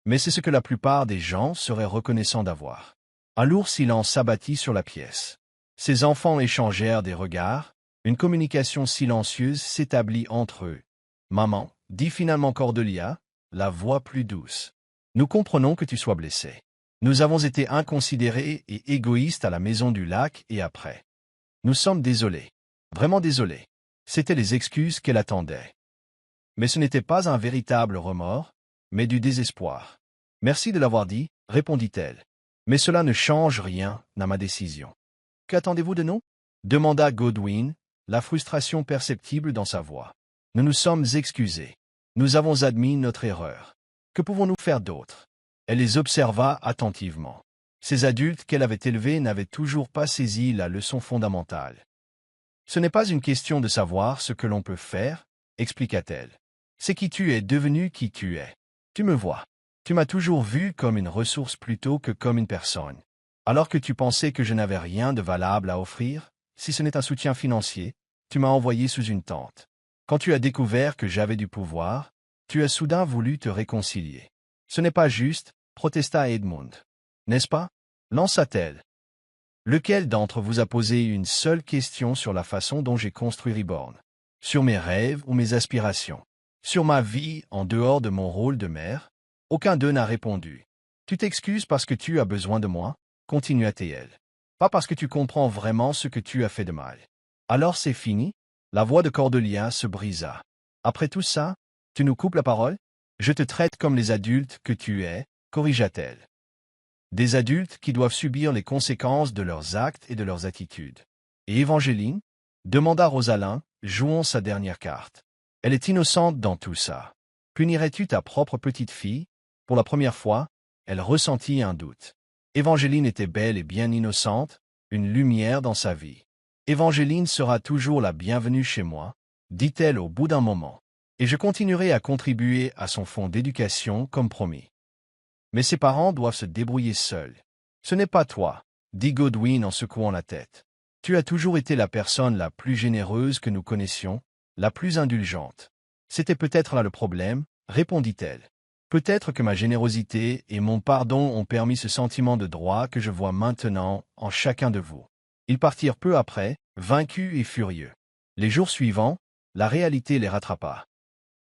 Mais c'est ce que la plupart des gens seraient reconnaissants d'avoir. Un lourd silence s'abattit sur la pièce. Ces enfants échangèrent des regards, une communication silencieuse s'établit entre eux. Maman, dit finalement Cordelia, la voix plus douce. Nous comprenons que tu sois blessé. Nous avons été inconsidérés et égoïstes à la maison du lac et après. Nous sommes désolés. Vraiment désolés. C'étaient les excuses qu'elle attendait. Mais ce n'était pas un véritable remords, mais du désespoir. Merci de l'avoir dit, répondit-elle. Mais cela ne change rien à ma décision. Qu'attendez-vous de nous? Demanda Godwin, la frustration perceptible dans sa voix. Nous nous sommes excusés. Nous avons admis notre erreur. Que pouvons-nous faire d'autre? Elle les observa attentivement. Ces adultes qu'elle avait élevés n'avaient toujours pas saisi la leçon fondamentale. Ce n'est pas une question de savoir ce que l'on peut faire, expliqua-t-elle. C'est qui tu es devenu qui tu es. Tu me vois. Tu m'as toujours vu comme une ressource plutôt que comme une personne. Alors que tu pensais que je n'avais rien de valable à offrir, si ce n'est un soutien financier, tu m'as envoyé sous une tente. Quand tu as découvert que j'avais du pouvoir, tu as soudain voulu te réconcilier. Ce n'est pas juste, protesta Edmund. N'est-ce pas? Lança-t-elle. Lequel d'entre vous a posé une seule question sur la façon dont j'ai construit Reborn? Sur mes rêves ou mes aspirations? Sur ma vie en dehors de mon rôle de mère? Aucun d'eux n'a répondu. Tu t'excuses parce que tu as besoin de moi? Continua-t-elle. Pas parce que tu comprends vraiment ce que tu as fait de mal. Alors c'est fini? La voix de Cordelia se brisa. Après tout ça, tu nous coupes la parole? Je te traite comme les adultes que tu es, corrigea-t-elle. Des adultes qui doivent subir les conséquences de leurs actes et de leurs attitudes. Et Évangeline? Demanda Rosalind, jouant sa dernière carte. Elle est innocente dans tout ça. Punirais-tu ta propre petite fille? Pour la première fois, elle ressentit un doute. Évangeline était belle et bien innocente, une lumière dans sa vie. Évangeline sera toujours la bienvenue chez moi, dit-elle au bout d'un moment. Et je continuerai à contribuer à son fonds d'éducation comme promis. Mais ses parents doivent se débrouiller seuls. Ce n'est pas toi, dit Godwin en secouant la tête. Tu as toujours été la personne la plus généreuse que nous connaissions, la plus indulgente. C'était peut-être là le problème, répondit-elle. Peut-être que ma générosité et mon pardon ont permis ce sentiment de droit que je vois maintenant en chacun de vous. Ils partirent peu après, vaincus et furieux. Les jours suivants, la réalité les rattrapa.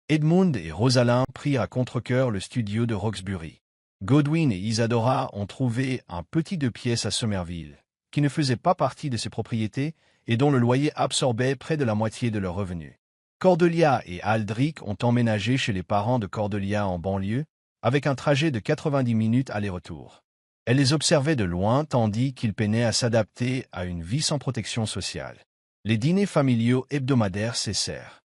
Edmund et Rosalind prirent à contre-cœur le studio de Roxbury. Godwin et Isadora ont trouvé un petit 2 pièces à Somerville, qui ne faisait pas partie de ses propriétés et dont le loyer absorbait près de la moitié de leurs revenus. Cordelia et Aldrich ont emménagé chez les parents de Cordelia en banlieue, avec un trajet de 90 minutes aller-retour. Elle les observait de loin tandis qu'ils peinaient à s'adapter à une vie sans protection sociale. Les dîners familiaux hebdomadaires cessèrent.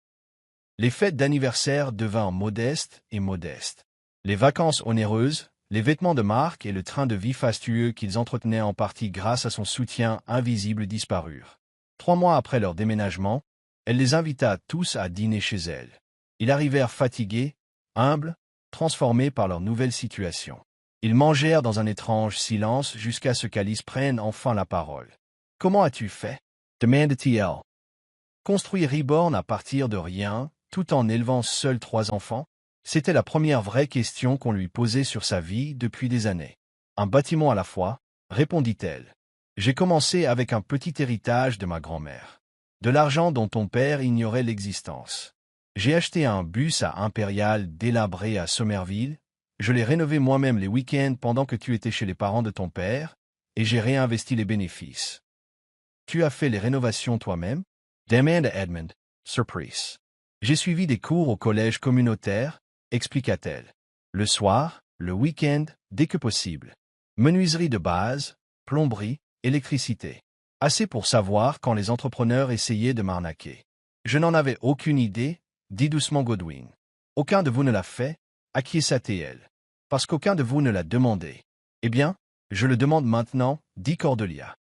Les fêtes d'anniversaire devinrent modestes et modestes. Les vacances onéreuses, les vêtements de marque et le train de vie fastueux qu'ils entretenaient en partie grâce à son soutien invisible disparurent. 3 mois après leur déménagement, elle les invita tous à dîner chez elle. Ils arrivèrent fatigués, humbles, transformés par leur nouvelle situation. Ils mangèrent dans un étrange silence jusqu'à ce qu'Alice prenne enfin la parole. « Comment as-tu fait » demanda-t-elle. « Construire Reborn à partir de rien, tout en élevant seuls 3 enfants ?» C'était la première vraie question qu'on lui posait sur sa vie depuis des années. « Un bâtiment à la fois » répondit-elle. « J'ai commencé avec un petit héritage de ma grand-mère. De l'argent dont ton père ignorait l'existence. J'ai acheté un bus à Impérial délabré à Somerville. Je l'ai rénové moi-même les week-ends pendant que tu étais chez les parents de ton père, et j'ai réinvesti les bénéfices. » « Tu as fait les rénovations toi-même » demanda Edmund, surprise. « J'ai suivi des cours au collège communautaire, expliqua-t-elle. Le soir, le week-end, dès que possible. Menuiserie de base, plomberie, électricité. Assez pour savoir quand les entrepreneurs essayaient de m'arnaquer. Je n'en avais aucune idée, dit doucement Godwin. Aucun de vous ne l'a fait, acquiesça-t-elle. Parce qu'aucun de vous ne l'a demandé. Eh bien, je le demande maintenant, dit Cordelia.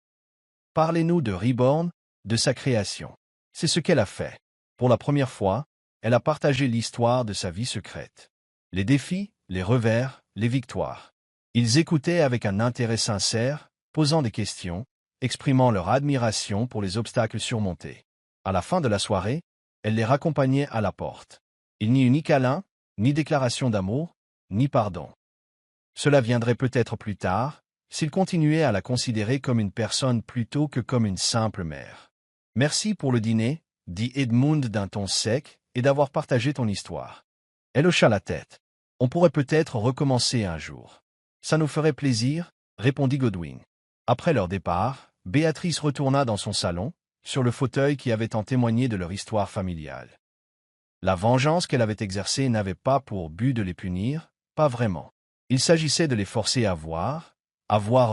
Parlez-nous de Reborn, de sa création. C'est ce qu'elle a fait. Pour la première fois, elle a partagé l'histoire de sa vie secrète. Les défis, les revers, les victoires. Ils écoutaient avec un intérêt sincère, posant des questions, exprimant leur admiration pour les obstacles surmontés. À la fin de la soirée, elle les raccompagnait à la porte. Il n'y eut ni câlin, ni déclaration d'amour, ni pardon. Cela viendrait peut-être plus tard, s'il continuait à la considérer comme une personne plutôt que comme une simple mère. « Merci pour le dîner » dit Edmund d'un ton sec, « et d'avoir partagé ton histoire. » Elle hocha la tête. « On pourrait peut-être recommencer un jour. »« Ça nous ferait plaisir » répondit Godwin. Après leur départ, Béatrice retourna dans son salon, sur le fauteuil qui avait tant témoigné de leur histoire familiale. La vengeance qu'elle avait exercée n'avait pas pour but de les punir, pas vraiment. Il s'agissait de les forcer à voir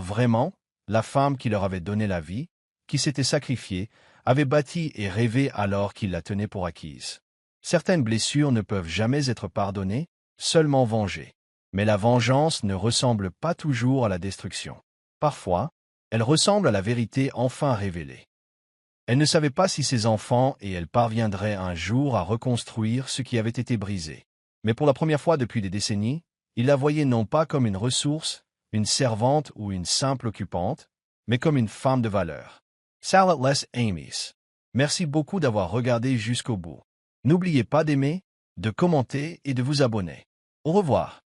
vraiment, la femme qui leur avait donné la vie, qui s'était sacrifiée, avait bâti et rêvé alors qu'ils la tenaient pour acquise. Certaines blessures ne peuvent jamais être pardonnées, seulement vengées. Mais la vengeance ne ressemble pas toujours à la destruction. Parfois, elle ressemble à la vérité enfin révélée. Elle ne savait pas si ses enfants et elle parviendraient un jour à reconstruire ce qui avait été brisé. Mais pour la première fois depuis des décennies, ils la voyaient non pas comme une ressource, une servante ou une simple occupante, mais comme une femme de valeur. Salutless Amis. Merci beaucoup d'avoir regardé jusqu'au bout. N'oubliez pas d'aimer, de commenter et de vous abonner. Au revoir.